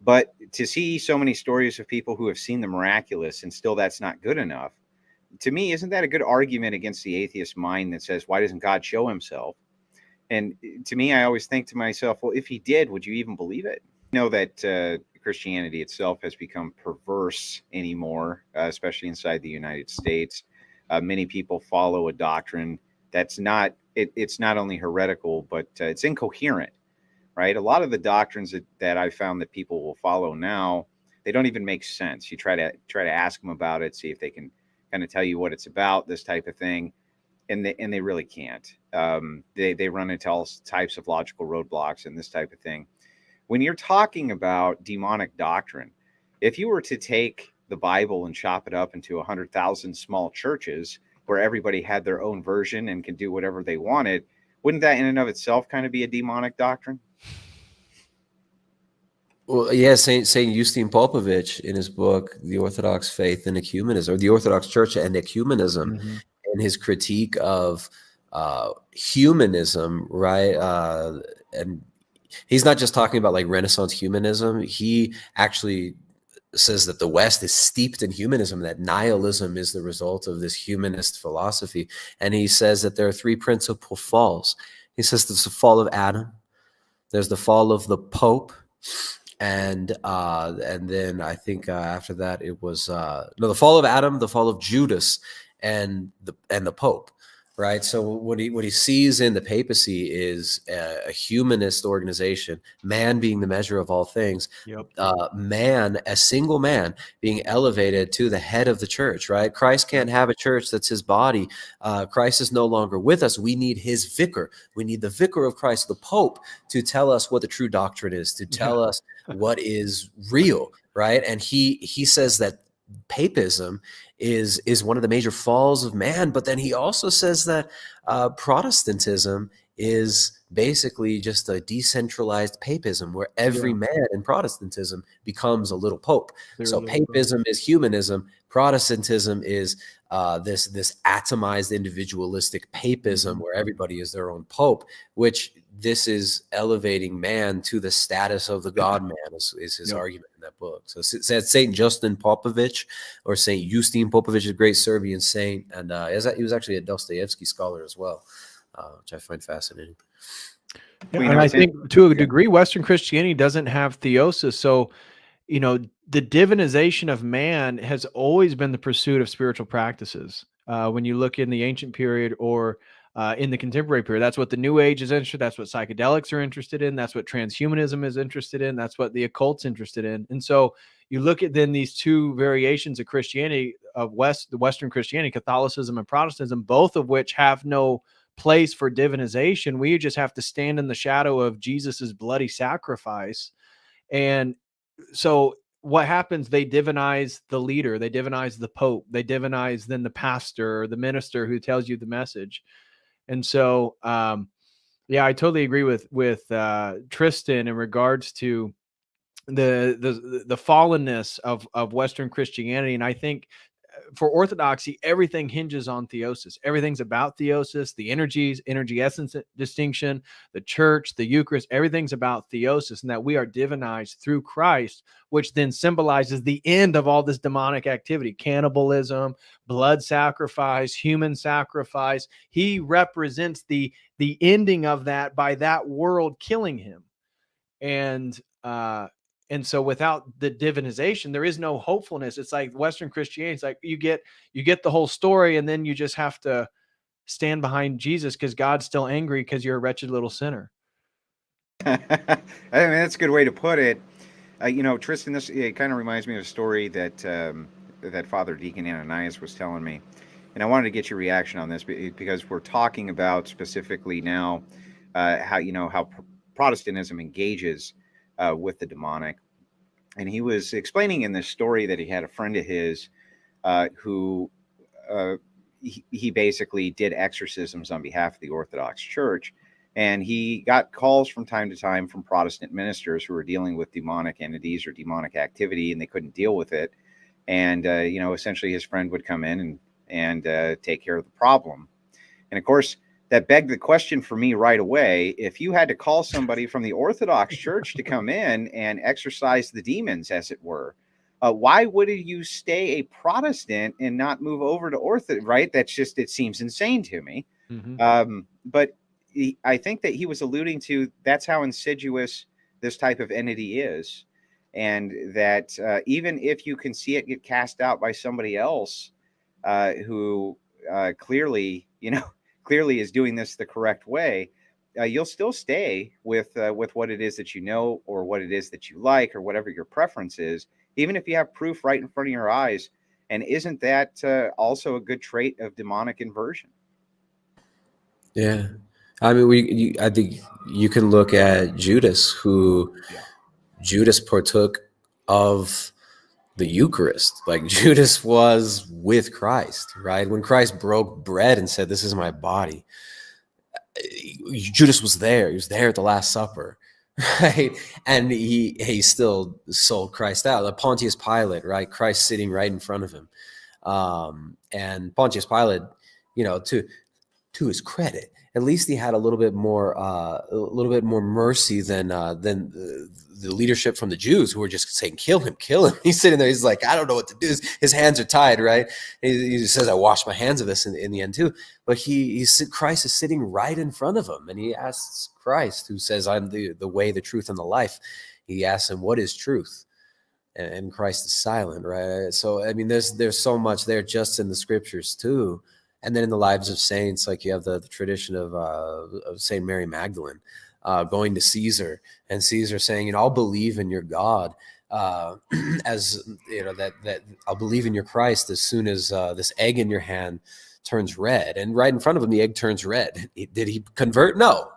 But to see so many stories of people who have seen the miraculous and still that's not good enough, to me, isn't that a good argument against the atheist mind that says, why doesn't God show himself? And to me, I always think to myself, well, if he did, would you even believe it? I know that Christianity itself has become perverse anymore, especially inside the United States. Many people follow a doctrine that's not, it's not only heretical, but it's incoherent, right? A lot of the doctrines that I found that people will follow now, they don't even make sense. You try to ask them about it, see if they can kind of tell you what it's about, this type of thing, and they really can't. They run into all types of logical roadblocks and this type of thing. When you're talking about demonic doctrine, if you were to take the Bible and chop it up into 100,000 small churches where everybody had their own version and could do whatever they wanted, wouldn't that in and of itself kind of be a demonic doctrine? Well, yeah, Saint Justin Popovich in his book, The Orthodox Faith and Ecumenism, or The Orthodox Church and Ecumenism, and his critique of humanism, right? And he's not just talking about like Renaissance humanism. He actually says that the West is steeped in humanism, that nihilism is the result of this humanist philosophy. And he says that there are three principal falls. He says there's the fall of Adam, there's the fall of the Pope, and then I think after that it was the fall of Adam, the fall of Judas, and the Pope, right? So what he sees in the papacy is a humanist organization, man being the measure of all things, man, a single man being elevated to the head of the church, right? Christ can't have a church that's his body. Christ is no longer with us. We need his vicar. We need the vicar of Christ, the Pope, to tell us what the true doctrine is, to tell us what is real, right? And he says that papism is one of the major falls of man, but then he also says that Protestantism is basically just a decentralized papism where every man in Protestantism becomes a little pope. So papism is humanism. Protestantism is this atomized individualistic papism where everybody is their own pope, which this is elevating man to the status of the God man is his argument in that book. So it's Saint Justin Popovich, or Saint Justin Popovich, a great Serbian saint, and he was actually a Dostoevsky scholar as well, which I find fascinating. Yeah, and I think to a degree, Western Christianity doesn't have theosis. So, the divinization of man has always been the pursuit of spiritual practices. When you look in the ancient period or in the contemporary period, that's what the New Age is interested in. That's what psychedelics are interested in. That's what transhumanism is interested in. That's what the occult's interested in. And so you look at then these two variations of Christianity, the Western Christianity, Catholicism and Protestantism, both of which have no place for divinization. We just have to stand in the shadow of Jesus's bloody sacrifice. And so what happens? They divinize the leader, they divinize the Pope, they divinize then the pastor or the minister who tells you the message. And so, I totally agree with Tristan in regards to the fallenness of Western Christianity. And I think for Orthodoxy, everything hinges on theosis. Everything's about theosis, the energy essence distinction, the church, the Eucharist, everything's about theosis, and that we are divinized through Christ, which then symbolizes the end of all this demonic activity, cannibalism, blood sacrifice, human sacrifice. He represents the ending of that by that world killing him. And so without the divinization, there is no hopefulness. It's like Western Christianity. It's like you get the whole story, and then you just have to stand behind Jesus because God's still angry because you're a wretched little sinner. I mean, that's a good way to put it. Tristan, it kind of reminds me of a story that that Father Deacon Ananias was telling me. And I wanted to get your reaction on this because we're talking about specifically now how Protestantism engages with the demonic. And he was explaining in this story that he had a friend of his who he basically did exorcisms on behalf of the Orthodox Church. And he got calls from time to time from Protestant ministers who were dealing with demonic entities or demonic activity, and they couldn't deal with it. And, essentially his friend would come in and take care of the problem. And of course, that begged the question for me right away. If you had to call somebody from the Orthodox Church to come in and exorcise the demons, as it were, why would you stay a Protestant and not move over to Orthodox? Right? That's just, it seems insane to me. But I think that he was alluding to, that's how insidious this type of entity is. And that even if you can see it get cast out by somebody else who clearly is doing this the correct way, you'll still stay with what it is that you know, or what it is that you like, or whatever your preference is, even if you have proof right in front of your eyes. And isn't that also a good trait of demonic inversion? Yeah. I mean, I think you can look at Judas, who Judas partook of the Eucharist. Like, Judas was with Christ, right? When Christ broke bread and said, "This is my body," Judas was there. He was there at the Last Supper, right? And he still sold Christ out. Pontius Pilate, right? Christ sitting right in front of him. And Pontius Pilate, to his credit, at least he had a little bit more mercy than the leadership from the Jews, who were just saying, "Kill him, kill him." He's sitting there. He's like, "I don't know what to do." His hands are tied, right? He says, "I wash my hands of this in the end too." But Christ is sitting right in front of him, and he asks Christ, who says, "I'm the way, the truth, and the life." He asks him, "What is truth?" And Christ is silent, right? So I mean, there's so much there just in the scriptures too. And then in the lives of saints, like you have the tradition of Saint Mary Magdalene going to Caesar, and Caesar saying, "I'll believe in your God, as that I'll believe in your Christ as soon as this egg in your hand turns red." And right in front of him, the egg turns red. Did he convert? No.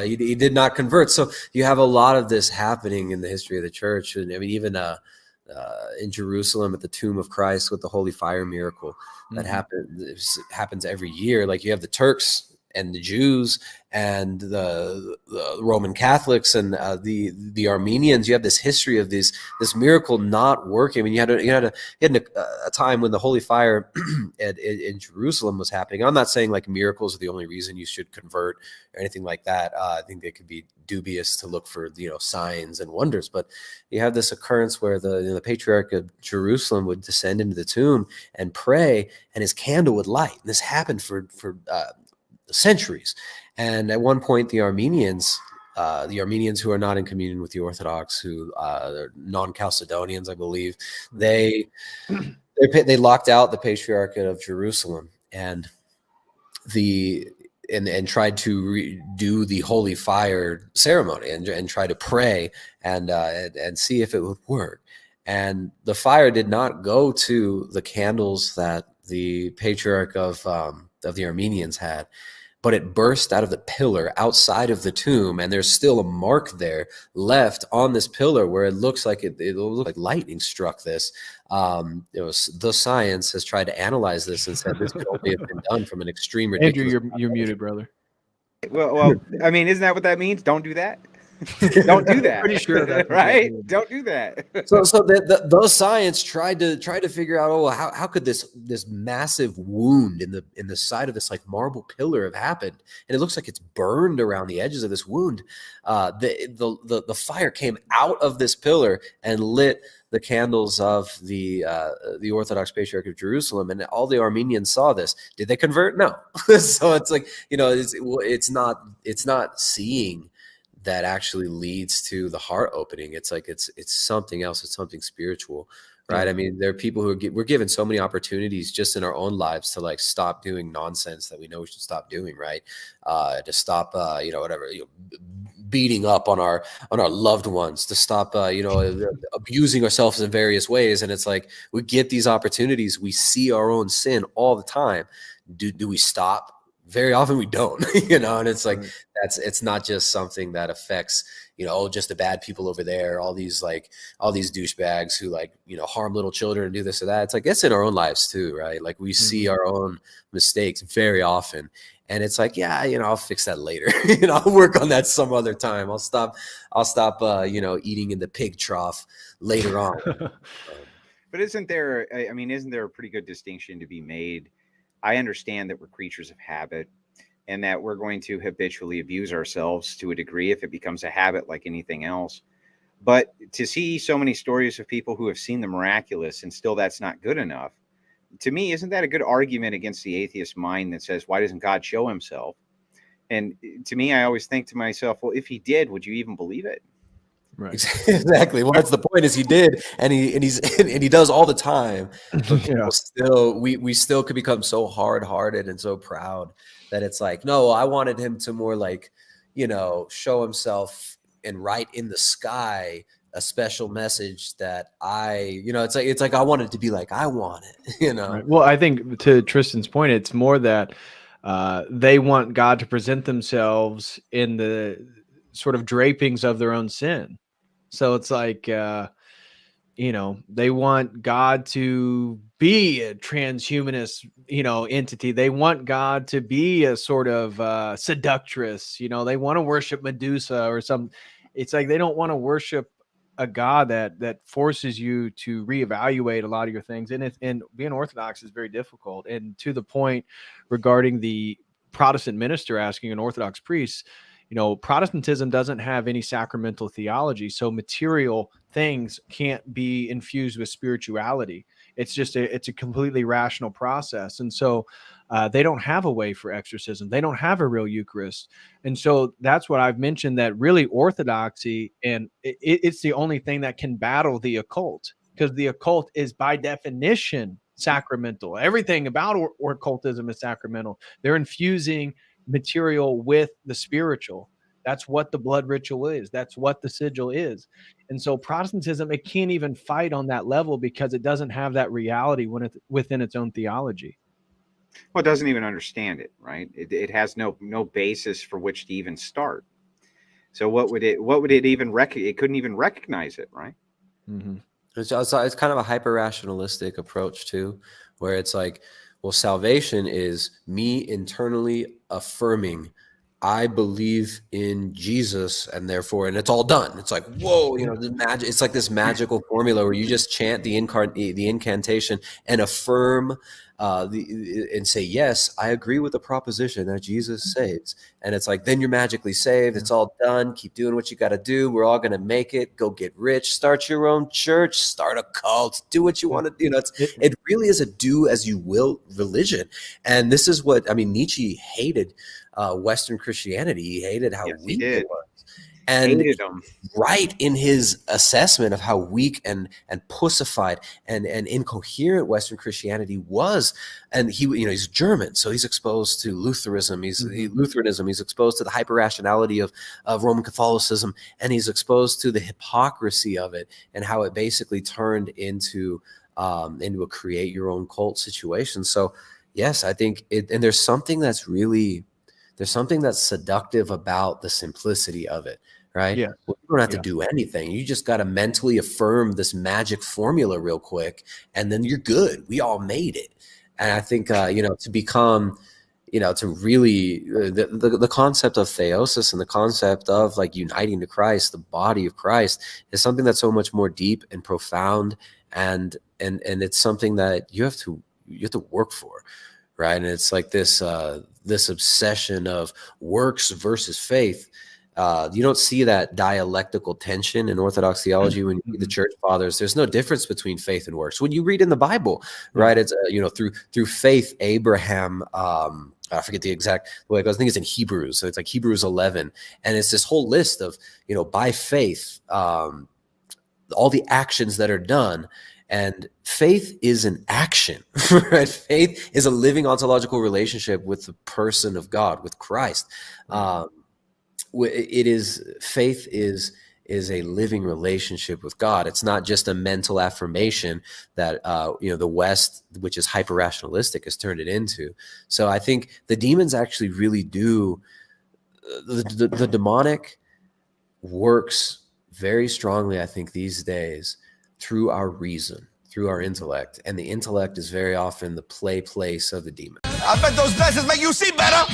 He did not convert. So you have a lot of this happening in the history of the church, and I mean, even in Jerusalem at the tomb of Christ with the holy fire miracle that happens every year. Like, you have the Turks and the Jews and the Roman Catholics and the Armenians. You have this history of this miracle not working. I mean, you had a time when the holy fire in Jerusalem was happening. I'm not saying like miracles are the only reason you should convert or anything like that. I think they could be dubious to look for signs and wonders. But you have this occurrence where the Patriarch of Jerusalem would descend into the tomb and pray, and his candle would light. And this happened for centuries. And at one point, the Armenians who are not in communion with the Orthodox, who are non-Chalcedonians, I believe, they locked out the Patriarchate of Jerusalem and tried to do the holy fire ceremony and try to pray and see if it would work. And the fire did not go to the candles that the Patriarch of the Armenians had, but it burst out of the pillar outside of the tomb, and there's still a mark there left on this pillar where it looks like it looked like lightning struck this. The science has tried to analyze this and said this could only have been done from an extreme ridiculous. Andrew, you're muted, brother. Well, I mean, isn't that what that means? Don't do that. Don't do that. Pretty sure that right? Don't do that. So those science tried to figure out, how could this massive wound in the side of this like marble pillar have happened? And it looks like it's burned around the edges of this wound. The fire came out of this pillar and lit the candles of the Orthodox Patriarch of Jerusalem, and all the Armenians saw this. Did they convert? No. So it's like, it's not seeing that actually leads to the heart opening. It's like it's something else. It's something spiritual, right? I mean, there are people who we're given so many opportunities just in our own lives to like stop doing nonsense that we know we should stop doing, right? To stop, beating up on our loved ones, to stop, abusing ourselves in various ways. And it's like, we get these opportunities. We see our own sin all the time. Do we stop? Very often we don't, and it's like, it's not just something that affects, just the bad people over there, all these douchebags who harm little children and do this or that. It's like, it's in our own lives too, right? Like, we see our own mistakes very often, and it's like, I'll fix that later. I'll work on that some other time. I'll stop, eating in the pig trough later on. But isn't there a pretty good distinction to be made? I understand that we're creatures of habit, and that we're going to habitually abuse ourselves to a degree if it becomes a habit like anything else. But to see so many stories of people who have seen the miraculous and still that's not good enough, to me, isn't that a good argument against the atheist mind that says, why doesn't God show himself? And to me, I always think to myself, well, if he did, would you even believe it? Right. Exactly. Well, that's the point, is he did, and he does all the time. But people still, we still could become so hard-hearted and so proud that it's like, no, I wanted him to more like, show himself and write in the sky a special message that it's like I want it to be like I want it, Right. Well, I think to Tristan's point, it's more that they want God to present themselves in the sort of drapings of their own sin. So it's like, they want God to be a transhumanist, entity. They want God to be a sort of seductress. They want to worship Medusa or some. It's like they don't want to worship a God that forces you to reevaluate a lot of your things. And being Orthodox is very difficult. And to the point regarding the Protestant minister asking an Orthodox priest, Protestantism doesn't have any sacramental theology, so material things can't be infused with spirituality. It's a completely rational process. And so they don't have a way for exorcism. They don't have a real Eucharist. And so that's what I've mentioned, that really orthodoxy, and it's the only thing that can battle the occult, because the occult is by definition sacramental. Everything about occultism is sacramental. They're infusing material with the spiritual. That's what the blood ritual is. That's what the sigil is. And so Protestantism, it can't even fight on that level because it doesn't have that reality within its own theology. Well, it doesn't even understand it, right? It has no basis for which to even start. So what would it even it couldn't even recognize it, right? Mm-hmm. It's kind of a hyper-rationalistic approach too, where it's like, well, salvation is me internally affirming I believe in Jesus, and therefore, and it's all done. It's like, whoa, the magic. It's like this magical formula where you just chant the incantation and affirm and say, yes, I agree with the proposition that Jesus saves. And it's like, then you're magically saved. It's all done. Keep doing what you got to do. We're all going to make it. Go get rich. Start your own church. Start a cult. Do what you want to do. It really is a do as you will religion. And this is what, Nietzsche hated Western Christianity. He hated how weak it was. And right in his assessment of how weak and pussified and incoherent Western Christianity was, and he's German, so he's exposed to Lutheranism. Lutheranism. He's exposed to the hyper rationality of Roman Catholicism, and he's exposed to the hypocrisy of it and how it basically turned into a create your own cult situation. So yes, I think it. And there's something that's seductive about the simplicity of it, right? Yeah. Well, you don't have to do anything. You just got to mentally affirm this magic formula real quick, and then you're good. We all made it. And I think, to become, to really, the concept of theosis and the concept of like uniting to Christ, the body of Christ, is something that's so much more deep and profound. And it's something that you have to work for. Right. And it's like this obsession of works versus faith. You don't see that dialectical tension in Orthodox theology when you read the church fathers. There's no difference between faith and works. When you read in the Bible, right, it's, through faith, Abraham, I forget the exact way it goes. I think it's in Hebrews. So it's like Hebrews 11. And it's this whole list of, by faith, all the actions that are done. And faith is an action, right? Faith is a living ontological relationship with the person of God, with Christ. Faith is a living relationship with God. It's not just a mental affirmation that the West, which is hyper rationalistic, has turned it into. So I think the demons actually really do. The demonic works very strongly, I think, these days through our reason, through our intellect. And the intellect is very often the place of the demon. I bet those glasses make you see better.